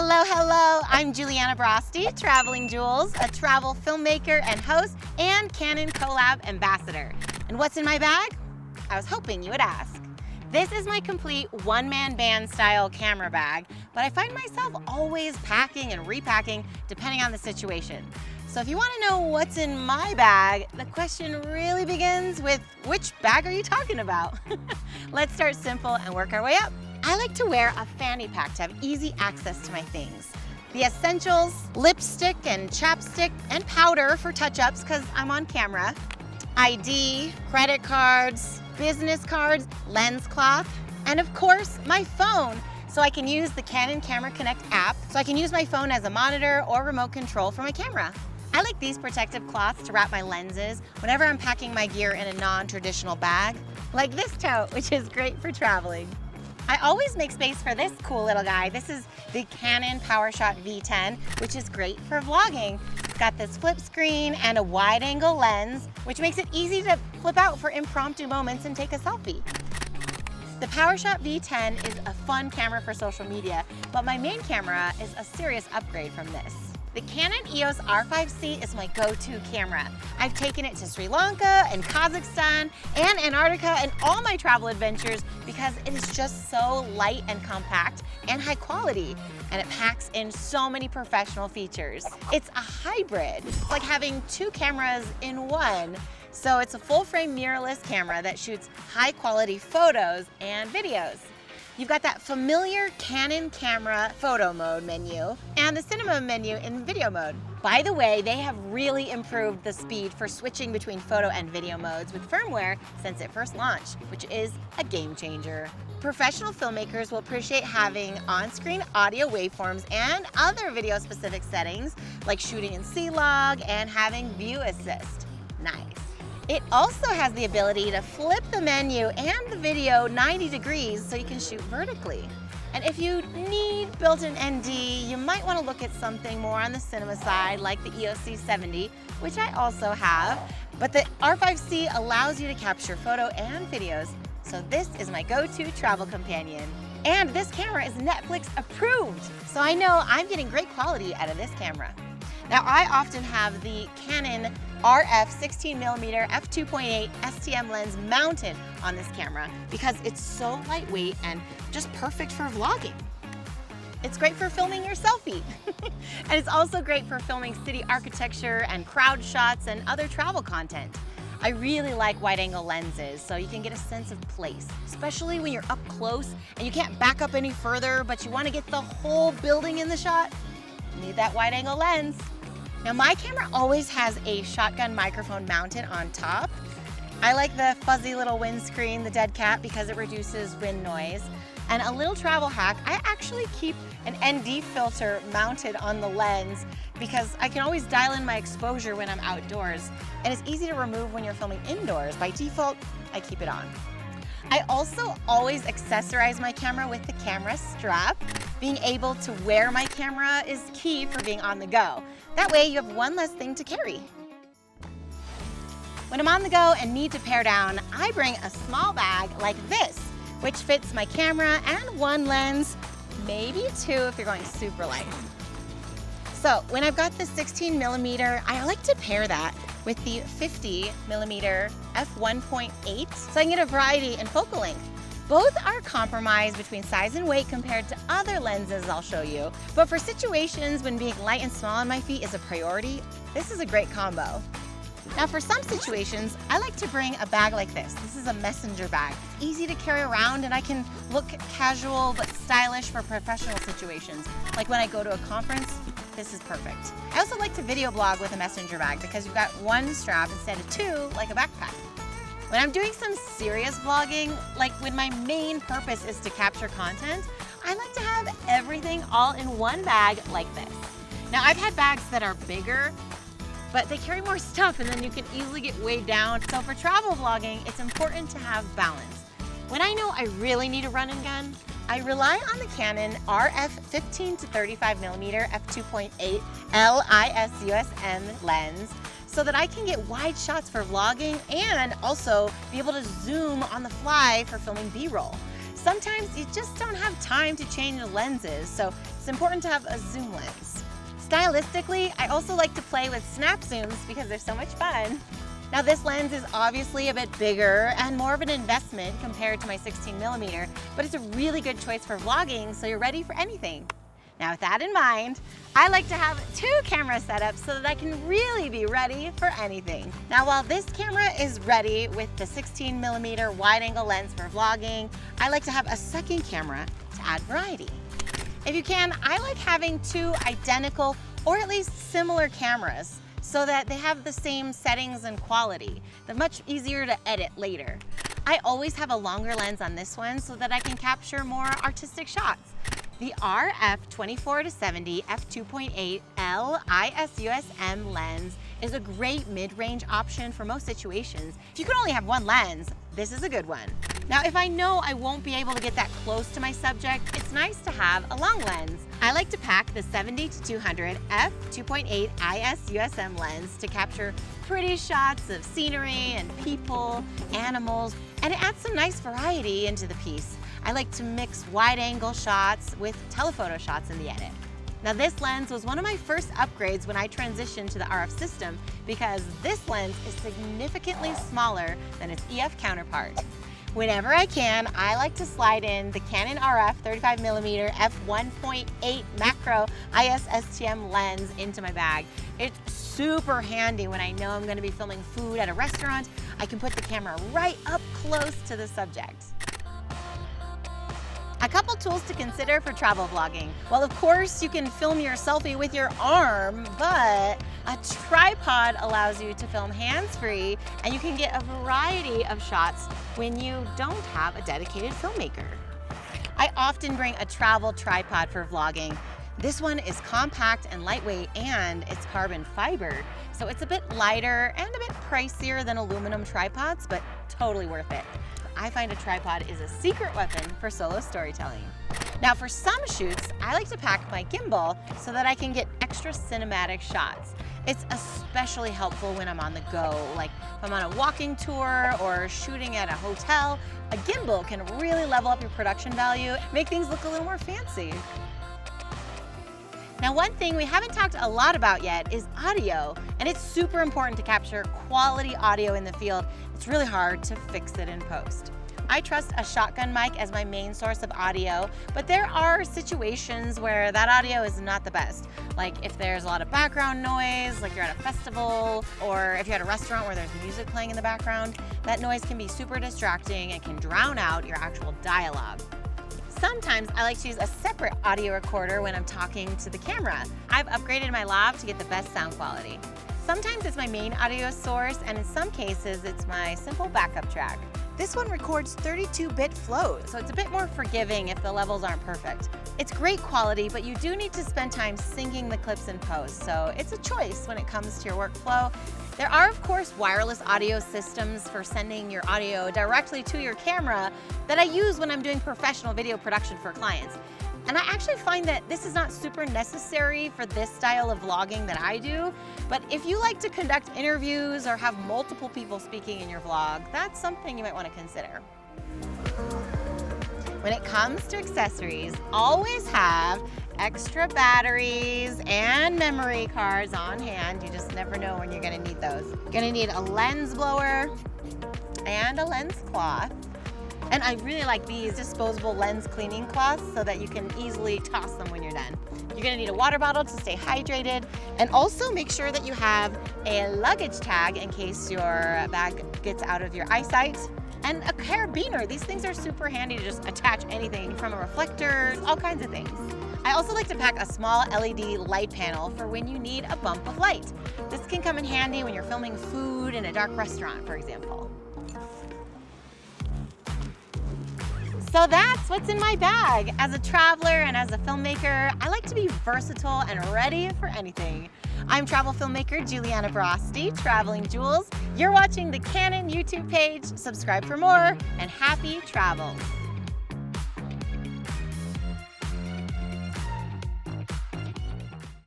Hello, hello. I'm Juliana Broste, Traveling Jules, a travel filmmaker and host, and Canon Co-Lab Ambassador. And what's in my bag? I was hoping you would ask. This is my complete one-man band style camera bag, but I find myself always packing and repacking depending on the situation. So if you want to know what's in my bag, the question really begins with, which bag are you talking about? Let's start simple and work our way up. I like to wear a fanny pack to have easy access to my things. The essentials, lipstick and chapstick and powder for touch-ups because I'm on camera, ID, credit cards, business cards, lens cloth, and of course my phone, so I can use the Canon Camera Connect app, so I can use my phone as a monitor or remote control for my camera. I like these protective cloths to wrap my lenses whenever I'm packing my gear in a non-traditional bag, like this tote, which is great for traveling. I always make space for this cool little guy. This is the Canon PowerShot V10, which is great for vlogging. It's got this flip screen and a wide angle lens, which makes it easy to flip out for impromptu moments and take a selfie. The PowerShot V10 is a fun camera for social media, but my main camera is a serious upgrade from this. The Canon EOS R5C is my go-to camera. I've taken it to Sri Lanka and Kazakhstan and Antarctica and all my travel adventures because it is just so light and compact and high quality, and it packs in so many professional features. It's a hybrid. It's like having two cameras in one. So it's a full-frame mirrorless camera that shoots high-quality photos and videos. You've got that familiar Canon camera photo mode menu and the cinema menu in video mode. By the way, they have really improved the speed for switching between photo and video modes with firmware since it first launched, which is a game changer. Professional filmmakers will appreciate having on-screen audio waveforms and other video-specific settings like shooting in C-Log and having view assist. Nice. It also has the ability to flip the menu and the video 90 degrees so you can shoot vertically. And if you need built-in ND, you might want to look at something more on the cinema side like the EOS C70, which I also have. But the R5C allows you to capture photo and videos, so this is my go-to travel companion. And this camera is Netflix approved, so I know I'm getting great quality out of this camera. Now, I often have the Canon RF 16mm f2.8 STM lens mounted on this camera because it's so lightweight and just perfect for vlogging. It's great for filming your selfie. And it's also great for filming city architecture and crowd shots and other travel content. I really like wide-angle lenses so you can get a sense of place, especially when you're up close and you can't back up any further, but you want to get the whole building in the shot. You need that wide-angle lens. Now my camera always has a shotgun microphone mounted on top. I like the fuzzy little windscreen, the dead cat, because it reduces wind noise. And a little travel hack, I actually keep an ND filter mounted on the lens because I can always dial in my exposure when I'm outdoors. And it's easy to remove when you're filming indoors. By default, I keep it on. I also always accessorize my camera with the camera strap. Being able to wear my camera is key for being on the go. That way you have one less thing to carry. When I'm on the go and need to pare down, I bring a small bag like this, which fits my camera and one lens, maybe two if you're going super light. So when I've got the 16mm, I like to pair that with the 50mm f1.8 so I can get a variety in focal length. Both are compromised between size and weight compared to other lenses I'll show you, but for situations when being light and small on my feet is a priority, this is a great combo. Now for some situations, I like to bring a bag like this. This is a messenger bag. It's easy to carry around and I can look casual but stylish for professional situations. Like when I go to a conference, this is perfect. I also like to video blog with a messenger bag because you've got one strap instead of two, like a backpack. When I'm doing some serious vlogging, like when my main purpose is to capture content, I like to have everything all in one bag like this. Now I've had bags that are bigger, but they carry more stuff and then you can easily get weighed down. So for travel vlogging, it's important to have balance. When I know I really need a run and gun, I rely on the Canon RF 15 to 35mm f2.8 LIS-USM lens so that I can get wide shots for vlogging and also be able to zoom on the fly for filming B-roll. Sometimes you just don't have time to change lenses, so it's important to have a zoom lens. Stylistically, I also like to play with snap zooms because they're so much fun. Now this lens is obviously a bit bigger and more of an investment compared to my 16mm, but it's a really good choice for vlogging, so you're ready for anything. Now with that in mind, I like to have 2 camera setups so that I can really be ready for anything. Now while this camera is ready with the 16mm wide-angle lens for vlogging, I like to have a second camera to add variety. If you can, I like having 2 identical or at least similar cameras so that they have the same settings and quality. They're much easier to edit later. I always have a longer lens on this one so that I can capture more artistic shots. The RF24-70 f2.8 L ISUSM lens is a great mid-range option for most situations. If you can only have one lens, this is a good one. Now, if I know I won't be able to get that close to my subject, it's nice to have a long lens. I like to pack the 70-200 f2.8 ISUSM lens to capture pretty shots of scenery and people, animals, and it adds some nice variety into the piece. I like to mix wide-angle shots with telephoto shots in the edit. Now this lens was one of my first upgrades when I transitioned to the RF system because this lens is significantly smaller than its EF counterpart. Whenever I can, I like to slide in the Canon RF 35mm f1.8 macro ISSTM lens into my bag. It's super handy when I know I'm going to be filming food at a restaurant. I can put the camera right up close to the subject. A couple tools to consider for travel vlogging. Well, of course, you can film your selfie with your arm, but a tripod allows you to film hands-free, and you can get a variety of shots when you don't have a dedicated filmmaker. I often bring a travel tripod for vlogging. This one is compact and lightweight, and it's carbon fiber, so it's a bit lighter and a bit pricier than aluminum tripods, but totally worth it. I find a tripod is a secret weapon for solo storytelling. Now for some shoots, I like to pack my gimbal so that I can get extra cinematic shots. It's especially helpful when I'm on the go, like if I'm on a walking tour or shooting at a hotel. A gimbal can really level up your production value, make things look a little more fancy. Now one thing we haven't talked a lot about yet is audio, and it's super important to capture quality audio in the field. It's really hard to fix it in post. I trust a shotgun mic as my main source of audio, but there are situations where that audio is not the best. Like if there's a lot of background noise, like you're at a festival, or if you're at a restaurant where there's music playing in the background, that noise can be super distracting and can drown out your actual dialogue. Sometimes I like to use a separate audio recorder when I'm talking to the camera. I've upgraded my lav to get the best sound quality. Sometimes it's my main audio source, and in some cases it's my simple backup track. This one records 32-bit flows, so it's a bit more forgiving if the levels aren't perfect. It's great quality, but you do need to spend time syncing the clips in post, so it's a choice when it comes to your workflow. There are, of course, wireless audio systems for sending your audio directly to your camera that I use when I'm doing professional video production for clients. And I actually find that this is not super necessary for this style of vlogging that I do, but if you like to conduct interviews or have multiple people speaking in your vlog, that's something you might want to consider. When it comes to accessories, always have extra batteries and memory cards on hand. You just never know when you're going to need those. You're going to need a lens blower and a lens cloth. And I really like these disposable lens cleaning cloths so that you can easily toss them when you're done. You're gonna need a water bottle to stay hydrated, and also make sure that you have a luggage tag in case your bag gets out of your eyesight. And a carabiner. These things are super handy to just attach anything from a reflector, all kinds of things. I also like to pack a small LED light panel for when you need a bump of light. This can come in handy when you're filming food in a dark restaurant, for example. So that's what's in my bag. As a traveler and as a filmmaker, I like to be versatile and ready for anything. I'm travel filmmaker Juliana Broste, Traveling Jules. You're watching the Canon YouTube page. Subscribe for more, and happy travels.